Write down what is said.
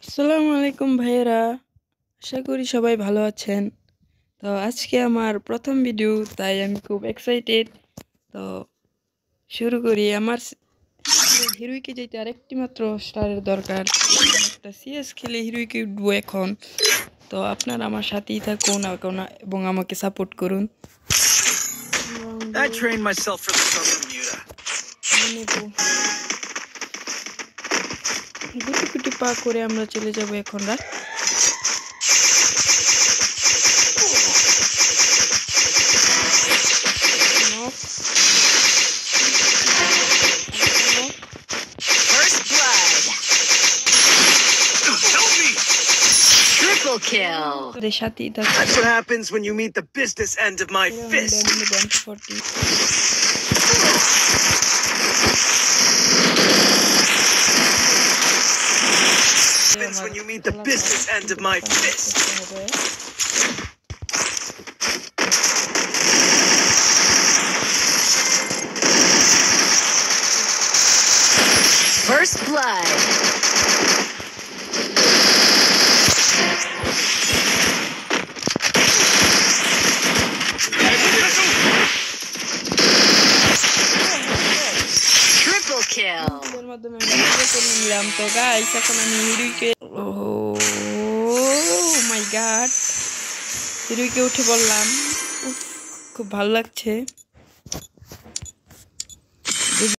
আসসালামু আলাইকুম ভাইয়েরা, আশা করি সবাই ভালো আছেন। তো আজকে আমার প্রথম ভিডিও, তাই আমি খুব এক্সাইটেড। তো শুরু করি। আমার হিরোইকে যেতে আরেকটি মাত্র স্টারের দরকার। একটা সিএস খেলে হিরোইকে উঠবো এখন। তো আপনারা আমার সাথেই থাকুন এবং আমাকে সাপোর্ট করুন। I trained myself for this on Bermuda. গুটি গুটি পা করে আমরা চলে যাব এখন রাত। First blood. Help me! Triple kill. সাথেই থাকুন। That's what happens when you meet the business end of my fist. Happens when you meet the business end of my fist. First blood. Triple kill. মাধ্যমে করে নিলাম। তো guys, এখন আমি হিরোইকে মাই god, হিরোইকে উঠে বললাম। খুব ভালো লাগছে।